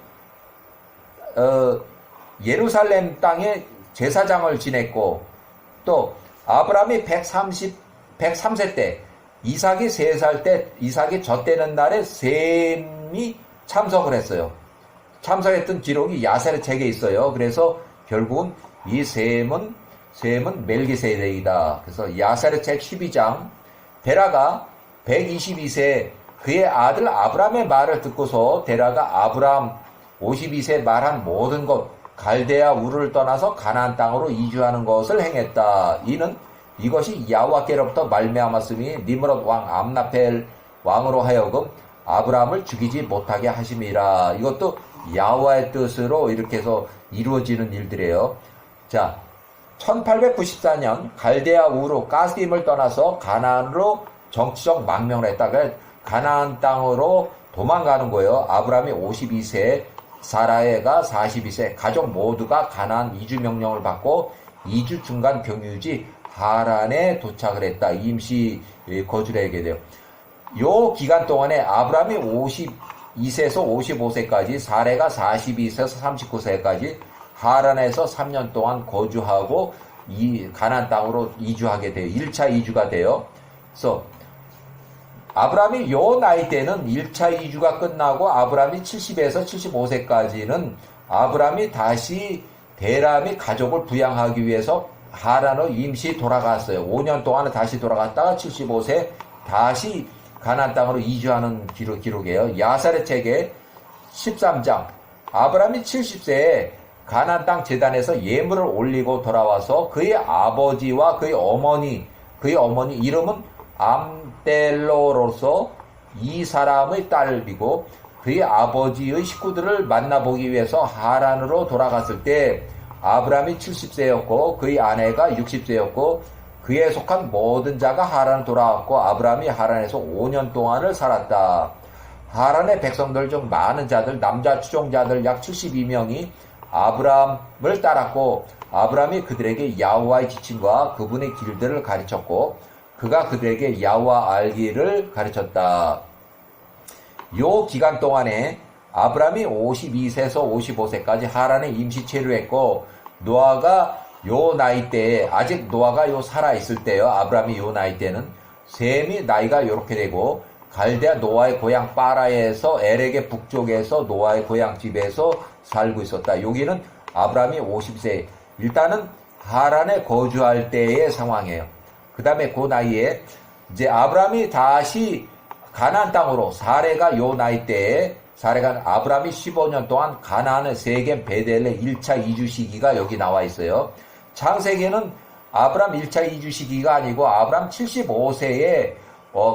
예루살렘 땅에 제사장을 지냈고 또 아브라함이 103세 때 이삭이 3살 때 이삭이 젖되는 날에 셈이 참석을 했어요. 참석했던 기록이 야세르 책에 있어요. 그래서 결국은 이 셈은 멜기세덱이다. 그래서 야세르 책 12장 데라가 122세 그의 아들 아브람의 말을 듣고서 데라가 아브람 52세 말한 모든 것 갈대아 우르를 떠나서 가나안 땅으로 이주하는 것을 행했다. 이것이 야훼께로부터 말미암았으니 니므롯 왕 암나펠 왕으로 하여금 아브람을 죽이지 못하게 하심이라. 이것도 야훼의 뜻으로 이렇게 해서 이루어지는 일들이에요. 자, 1894년 갈대아 우르 가스딤을 떠나서 가나안으로 정치적 망명을 했다. 가나안 땅으로 도망가는 거예요. 아브람이 52세, 사라에가 42세, 가족 모두가 가나안 이주 명령을 받고 2주 중간 경유지 하란에 도착을 했다. 임시 거주를 하게 돼요. 요 기간 동안에 아브람이 52세에서 55세까지, 사레가 42세에서 39세까지 하란에서 3년 동안 거주하고 이 가나안 땅으로 이주하게 돼요. 1차 이주가 돼요. 그래서 아브라함이 요 나이 때는 1차 이주가 끝나고 아브라함이 70에서 75세까지는 아브라함이 다시 데람이 가족을 부양하기 위해서 하란으로 임시 돌아갔어요. 5년 동안은 다시 돌아갔다가 75세 다시 가나안 땅으로 이주하는 기록이에요. 야사렛 책의 13장. 아브라함이 70세에 가나안 땅 제단에서 예물을 올리고 돌아와서 그의 아버지와 그의 어머니 이름은 암델로로서 이 사람의 딸이고 그의 아버지의 식구들을 만나보기 위해서 하란으로 돌아갔을 때 아브라함이 70세였고 그의 아내가 60세였고 그에 속한 모든 자가 하란을 돌아왔고 아브라함이 하란에서 5년 동안을 살았다. 하란의 백성들 중 많은 자들 남자 추종자들 약 72명이 아브라함을 따랐고 아브라함이 그들에게 야호와의 지침과 그분의 길들을 가르쳤고 그가 그들에게 야호와 알기를 가르쳤다. 요 기간 동안에 아브라함이 52세에서 55세까지 하란에 임시 체류했고 노아가 요 나이 때에 아직 노아가 요 살아 있을 때요. 아브라함이 요 나이 때는 셈이 나이가 요렇게 되고 갈대아 노아의 고향 파라에서 에렉의 북쪽에서 노아의 고향 집에서 살고 있었다. 여기는 아브라함이 50세. 일단은 하란에 거주할 때의 상황이에요. 그 다음에 그 나이에 이제 아브라함이 다시 가나안 땅으로 사레가 요 나이 때에 사레가 아브라함이 15년 동안 가나안의 세겜 베델레 1차 이주 시기가 여기 나와 있어요. 창세기는 아브라함 1차 이주 시기가 아니고 아브라함 75세에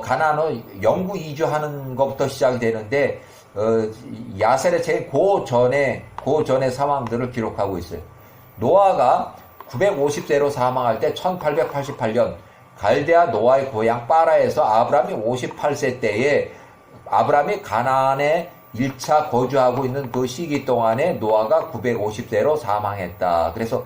가나안으로 영구 이주하는 것부터 시작이 되는데 야셀의 책 그 전의 상황들을 기록하고 있어요. 노아가 950세로 사망할 때 1888년 갈대아 노아의 고향 파라에서 아브라함이 58세 때에 아브라함이 가나안에 1차 거주하고 있는 그 시기 동안에 노아가 950세로 사망했다. 그래서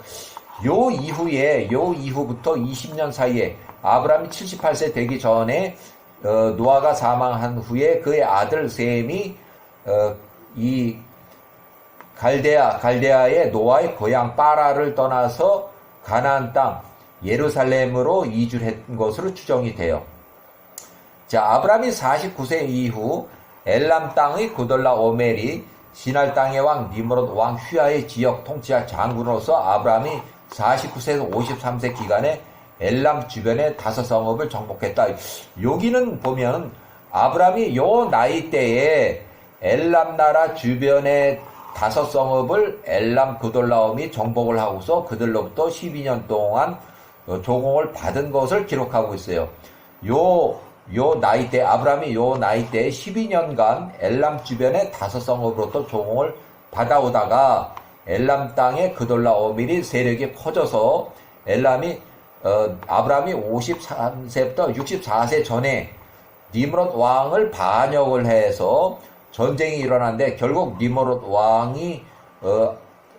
요 이후부터 20년 사이에 아브라함이 78세 되기 전에 노아가 사망한 후에 그의 아들 셈이 이 갈대아의 노아의 고향 파라를 떠나서 가나안 땅 예루살렘으로 이주를 한 것으로 추정이 돼요. 자, 아브라함이 49세 이후 엘람 땅의 구돌라 오멜이 시날 땅의 왕 니므롯 왕 휘하의 지역 통치자 장군으로서 아브라함이 49세에서 53세 기간에 엘람 주변의 5성읍을 정복했다. 여기는 보면 아브라함이 요 나이 때에 엘람 나라 주변의 5성읍을 엘람 그돌라움이 정복을 하고서 그들로부터 12년 동안 조공을 받은 것을 기록하고 있어요. 요 나이 때, 아브라함이 요 나이 때 12년간 엘람 주변의 5성읍으로부터 조공을 받아오다가 엘람 땅의 그돌라오밀이 세력이 커져서 아브라함이 53세부터 64세 전에 니므롯 왕을 반역을 해서 전쟁이 일어났는데 결국 니므롯 왕이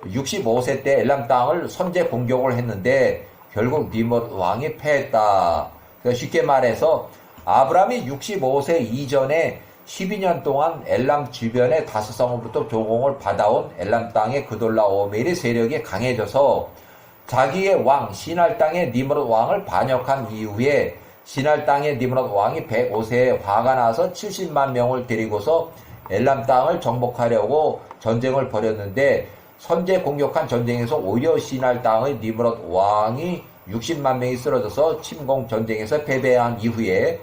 65세 때 엘람 땅을 선제 공격을 했는데 결국 니므롯 왕이 패했다. 그러니까 쉽게 말해서 아브라함이 65세 이전에 12년 동안 엘람 주변의 5성읍부터 조공을 받아온 엘람 땅의 그돌라오멜의 세력이 강해져서 자기의 왕 시날 땅의 니므롯 왕을 반역한 이후에 시날 땅의 니므롯 왕이 105세에 화가 나서 70만 명을 데리고서 엘람 땅을 정복하려고 전쟁을 벌였는데 선제 공격한 전쟁에서 오히려 시날 땅의 니므롯 왕이 60만 명이 쓰러져서 침공 전쟁에서 패배한 이후에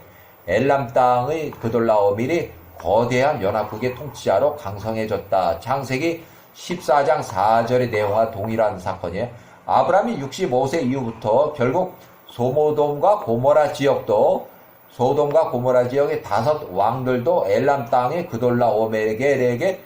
엘람 땅의 그돌라오밀이 거대한 연합국의 통치자로 강성해졌다. 창세기 14장 4절의 내용과 동일한 사건이에요. 아브라함이 65세 이후부터 결국 소돔과 고모라 지역의 5 왕들도 엘람 땅의 그돌라오멜에게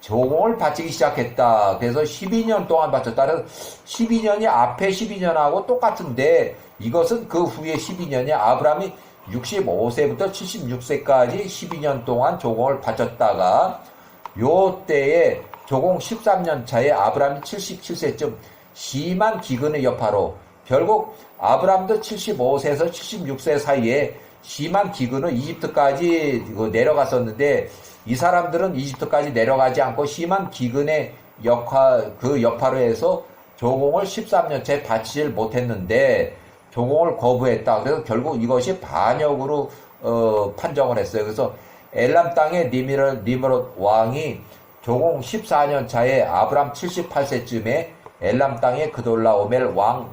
조공을 바치기 시작했다. 그래서 12년 동안 바쳤다. 그래서 12년이 앞에 12년하고 똑같은데 이것은 그 후에 12년이 아브라함이 65세부터 76세까지 12년 동안 조공을 바쳤다가 요 때에 조공 13년 차에 아브라함이 77세쯤 심한 기근의 여파로 결국 아브라함도 75세에서 76세 사이에 심한 기근은 이집트까지 내려갔었는데 이 사람들은 이집트까지 내려가지 않고 심한 기근의 여파로 해서 조공을 13년째 바치질 못했는데 조공을 거부했다. 그래서 결국 이것이 반역으로 판정을 했어요. 그래서 엘람 땅의 니므롯 왕이 조공 14년 차에 아브람 78세쯤에 엘람 땅의 그돌라오멜 왕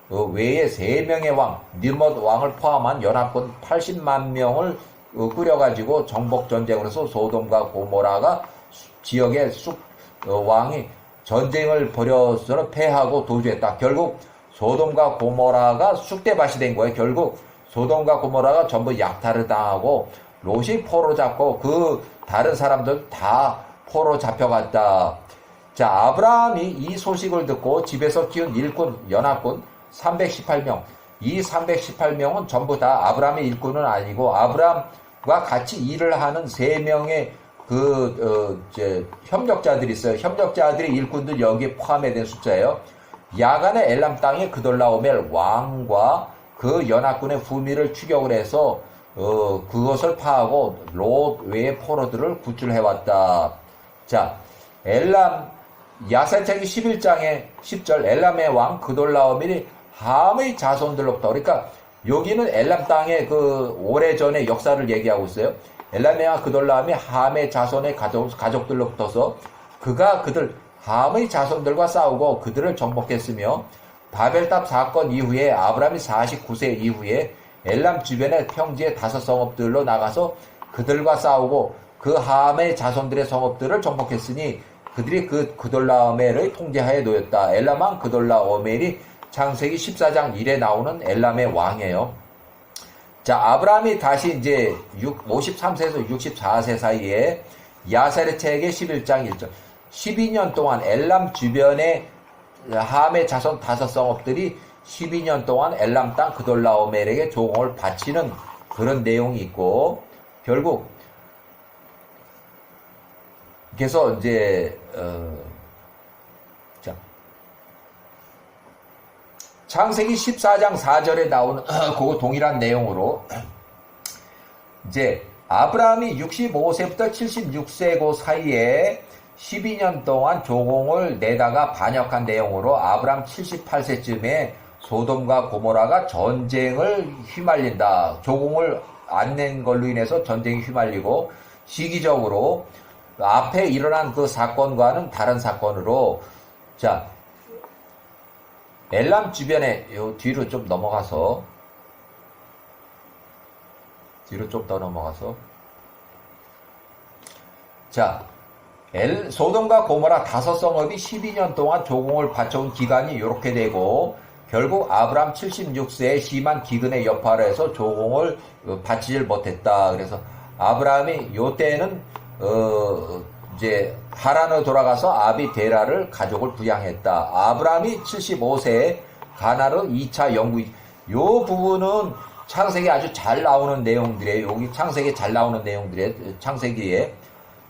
외에 3명의 왕, 니므롯 왕을 포함한 연합군 80만 명을 꾸려가지고 정복전쟁을 해서 소돔과 고모라가 지역의 왕이 전쟁을 벌여서 패하고 도주했다. 결국 소돔과 고모라가 쑥대밭이 된 거예요. 결국 소돔과 고모라가 전부 약탈을 당하고 롯이 포로 잡고 그 다른 사람들 다 포로 잡혀갔다. 자, 아브라함이 이 소식을 듣고 집에서 키운 일꾼, 연합군 318명. 이 318명은 전부 다 아브라함의 일꾼은 아니고 아브라함과 같이 일을 하는 3명의 협력자들이 있어요. 협력자들의 일꾼들 여기에 포함이 된 숫자예요. 야간에 엘람 땅의 그돌라오멜 왕과 그 연합군의 후미를 추격을 해서 그것을 파하고 롯 외의 포로들을 구출해왔다. 자, 엘람 야살책이 11장의 10절 엘람의 왕 그돌라오멜이 함의 자손들로부터, 그러니까 여기는 엘람 땅의 오래전의 역사를 얘기하고 있어요. 엘람의 왕 그돌라오멜이 함의 자손의 가족들로부터서 그가 그들 함의 자손들과 싸우고 그들을 정복했으며 바벨탑 사건 이후에 아브라함이 49세 이후에 엘람 주변의 평지의 5성읍들로 나가서 그들과 싸우고 그 함의 자손들의 성읍들을 정복했으니 그들이 그돌라오멜의 통제하에 놓였다. 엘람 왕 그돌라오멜이 창세기 14장 1에 나오는 엘람의 왕이에요. 자, 아브라함이 다시 이제 53세에서 64세 사이에 야세르책의 11장 1절 12년 동안 엘람 주변의 함의 자손 5성읍들이 12년 동안 엘람 땅 그돌라오멜에게 조공을 바치는 그런 내용이 있고, 결국 그래서 이제 창세기 14장 4절에 나오는 그 동일한 내용으로 이제 아브라함이 65세부터 76세 그 사이에 12년 동안 조공을 내다가 반역한 내용으로 아브라함 78세쯤에 소돔과 고모라가 전쟁을 휘말린다. 조공을 안 낸 걸로 인해서 전쟁이 휘말리고 시기적으로 앞에 일어난 그 사건과는 다른 사건으로, 자, 엘람 주변에 요 뒤로 좀 넘어가서 자, 소돔과 고모라 5성읍이 12년 동안 조공을 바쳐온 기간이 이렇게 되고 결국 아브람 76세에 심한 기근의 여파로 해서 조공을 바치질 못했다. 그래서 아브라함이 요때는 이제 하란으로 돌아가서 아비 데라를 가족을 부양했다. 아브라함이 75세에 가나로 2차 영구. 요 부분은 창세기 아주 잘 나오는 내용들이에요. 여기 창세기에 잘 나오는 내용들이에요. 창세기에.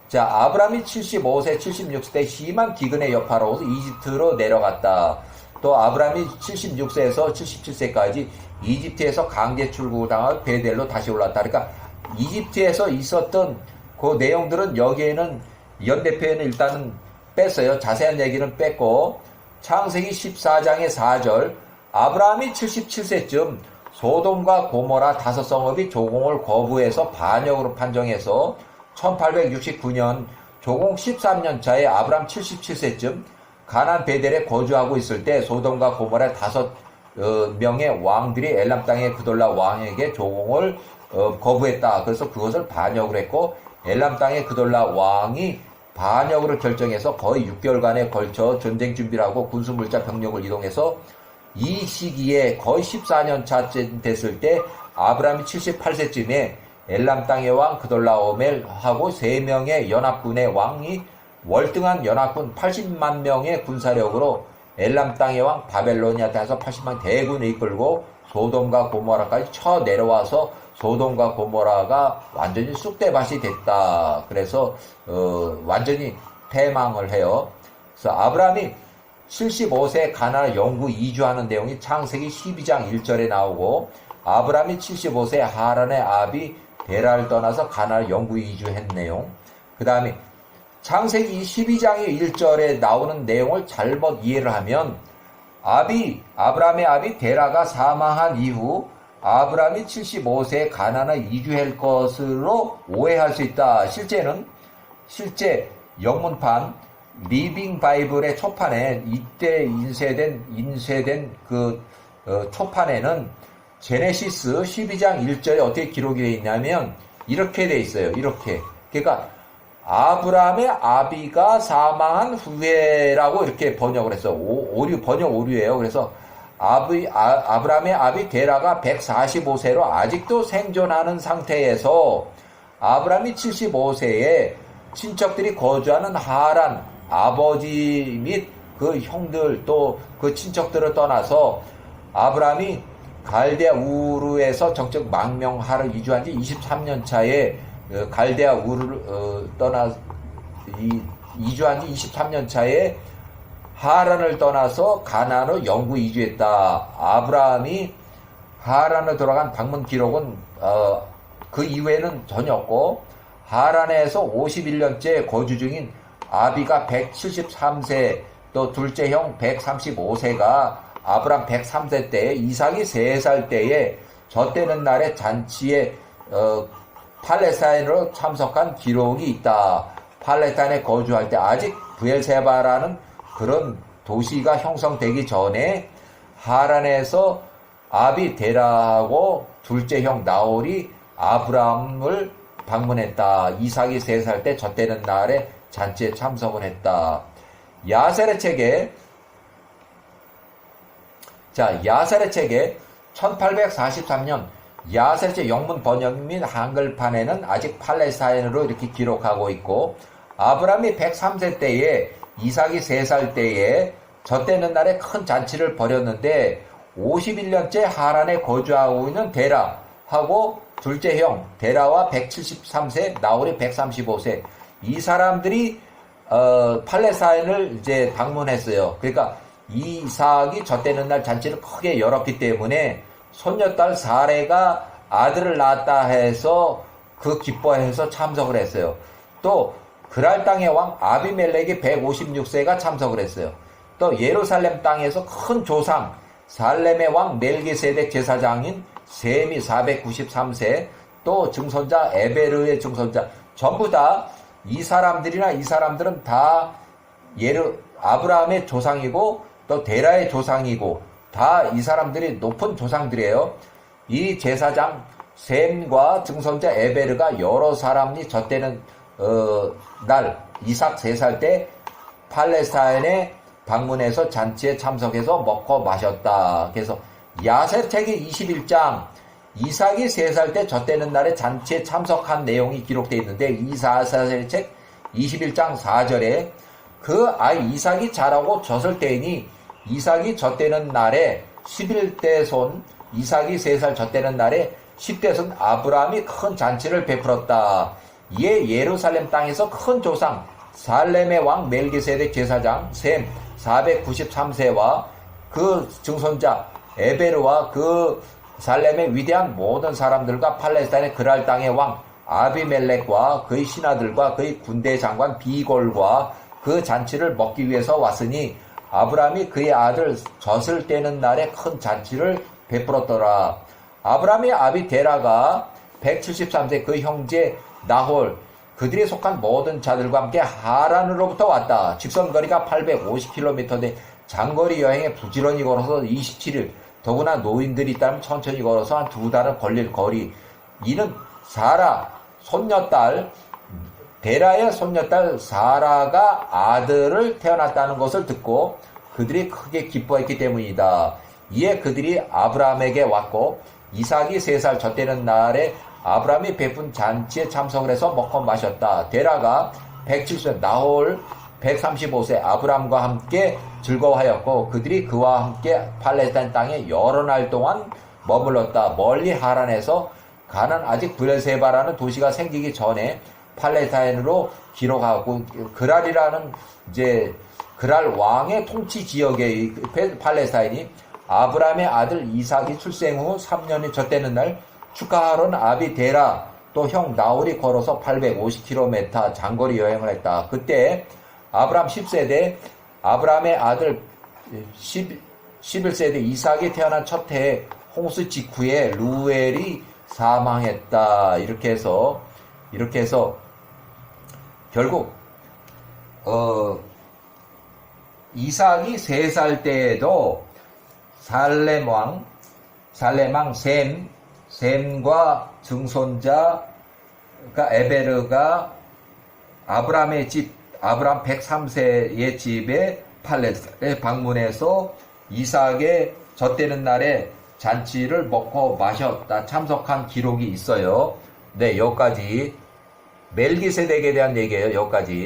자, 아브라함이 75세, 76세 심한 기근의 여파로 이집트로 내려갔다. 또 아브라함이 76세에서 77세까지 이집트에서 강제 출국당한 베델로 다시 올랐다. 그러니까 이집트에서 있었던 그 내용들은 여기에는 연대표에는 일단은 뺐어요. 자세한 얘기는 뺐고, 창세기 14장의 4절 아브라함이 77세쯤 소돔과 고모라 5성읍이 조공을 거부해서 반역으로 판정해서 1869년 조공 13년 차에 아브라함 77세쯤 가나안 베델에 거주하고 있을 때 소돔과 고모라 5명의 왕들이 엘람 땅의 그돌라 왕에게 조공을 거부했다. 그래서 그것을 반역을 했고 엘람 땅의 그돌라 왕이 반역으로 결정해서 거의 6개월간에 걸쳐 전쟁 준비를 하고 군수물자 병력을 이동해서 이 시기에 거의 14년 차쯤 됐을 때 아브라함이 78세쯤에 엘람 땅의 왕 그돌라오멜하고 3명의 연합군의 왕이 월등한 연합군 80만 명의 군사력으로 엘람 땅의 왕 바벨로니아에 서 80만 대군을 이끌고 소돔과 고모라까지 쳐 내려와서 소돔과 고모라가 완전히 쑥대밭이 됐다. 그래서 완전히 패망을 해요. 그래서 아브라함이 75세 가나안 영구 이주하는 내용이 창세기 12장 1절에 나오고, 아브라함이 75세 하란의 아비 데라를 떠나서 가나안 영구 이주한 내용. 그 다음에 창세기 12장의 1절에 나오는 내용을 잘못 이해를 하면 아브라함의 아비 데라가 사망한 이후 아브라함이 75세에 가나안에 이주할 것으로 오해할 수 있다. 실제 영문판 리빙 바이블의 초판에 이때 인쇄된 그 초판에는 제네시스 12장 1절에 어떻게 기록이 되어 있냐면 이렇게 되어 있어요. 이렇게. 그러니까 아브라함의 아비가 사망한 후에라고 이렇게 번역을 했어. 번역 오류예요. 그래서 아브라함의 아비 데라가 145세로 아직도 생존하는 상태에서 아브라함이 75세에 친척들이 거주하는 하란 아버지 및 그 형들 또 그 친척들을 떠나서 아브라함이 갈대아 우르에서 정적 망명하러 이주한 지 23년 차에 갈대아 우르를 이주한 지 23년 차에 하란을 떠나서 가나안으로 영구 이주했다. 아브라함이 하란을 돌아간 방문 기록은 그 이후에는 전혀 없고 하란에서 51년째 거주 중인 아비가 173세 또 둘째 형 135세가 아브라함 103세 때에 이삭이 3살 때에 젖되는 날의 잔치에 팔레스타인으로 참석한 기록이 있다. 팔레스타인에 거주할 때 아직 브엘세바라는 그런 도시가 형성되기 전에 하란에서 아비 데라하고 둘째 형 나홀이 아브라함을 방문했다. 이삭이 3살 때 젖되는 날에 잔치에 참석을 했다. 야셀의 책에 1843년 야셀의 책 영문 번역 및 한글판에는 아직 팔레스타인으로 이렇게 기록하고 있고 아브라함이 103세 때에 이삭이 3살 때에 젖되는 날에 큰 잔치를 벌였는데 51년째 하란에 거주하고 있는 데라하고 둘째 형 데라와 173세 나홀이 135세 이 사람들이 팔레스타인을 이제 방문했어요. 그러니까 이삭이 젖되는 날 잔치를 크게 열었기 때문에 손녀딸 사레가 아들을 낳았다 해서 그 기뻐해서 참석을 했어요. 또 그랄 땅의 왕 아비멜렉이 156세가 참석을 했어요. 또 예루살렘 땅에서 큰 조상 살렘의 왕 멜기세덱 제사장인 셈이 493세 또 증손자 에베르의 증손자 전부 다 이 사람들은 다 아브라함의 조상이고 또 데라의 조상이고 다 이 사람들이 높은 조상들이에요. 이 제사장 셈과 증손자 에베르가 여러 사람이 젖되는 날 이삭 3살 때 팔레스타인에 방문해서 잔치에 참석해서 먹고 마셨다. 그래서 야셀 책의 21장 이삭이 3살 때 젖되는 날에 잔치에 참석한 내용이 기록되어 있는데 이사야의 책 21장 4절에 그 아이 이삭이 자라고 젖을 때이니 이삭이 젖되는 날에 11대 손 이삭이 3살 젖되는 날에 10대 손 아브라함이 큰 잔치를 베풀었다. 이에 예루살렘 땅에서 큰 조상 살렘의 왕 멜기세덱 제사장 셈 493세와 그 증손자 에베르와 그 살렘의 위대한 모든 사람들과 팔레스타인의 그랄 땅의 왕 아비멜렉과 그의 신하들과 그의 군대 장관 비골과 그 잔치를 먹기 위해서 왔으니 아브라함이 그의 아들 젖을 떼는 날에 큰 잔치를 베풀었더라. 아브라함의 아비 데라가 173세 그 형제 나홀 그들이 속한 모든 자들과 함께 하란으로부터 왔다. 직선거리가 850km인데 장거리 여행에 부지런히 걸어서 27일 더구나 노인들이 있다면 천천히 걸어서 한 2달은 걸릴 거리. 이는 사라 손녀딸 데라의 손녀딸 사라가 아들을 태어났다는 것을 듣고 그들이 크게 기뻐했기 때문이다. 이에 그들이 아브라함에게 왔고 이삭이 3살 젖되는 날에 아브라함이 베푼 잔치에 참석을 해서 먹고 마셨다. 데라가 170세 나홀 135세 아브라함과 함께 즐거워하였고 그들이 그와 함께 팔레스타인 땅에 여러 날 동안 머물렀다. 멀리 하란에서 가난 아직 브엘세바라는 도시가 생기기 전에 팔레스타인으로 기록하고 그랄이라는 이제 그랄 왕의 통치 지역의 팔레스타인이 아브라함의 아들 이삭이 출생 후 3년이 젖되는 날 축하하론 아비 데라 또 형 나홀이 걸어서 850km 장거리 여행을 했다. 그때 아브람 10세대, 아브람의 아들 11세대 이삭이 태어난 첫 해에 홍수 직후에 루엘이 사망했다. 이렇게 해서 결국 이삭이 3살 때에도 살렘왕 셈과 증손자 그러니까 에베르가 아브람의 집, 아브람 103세의 집에 팔레스타인에 방문해서 이삭의 젖되는 날에 잔치를 먹고 마셨다 참석한 기록이 있어요. 네, 여기까지 멜기세덱에 대한 얘기예요. 여기까지.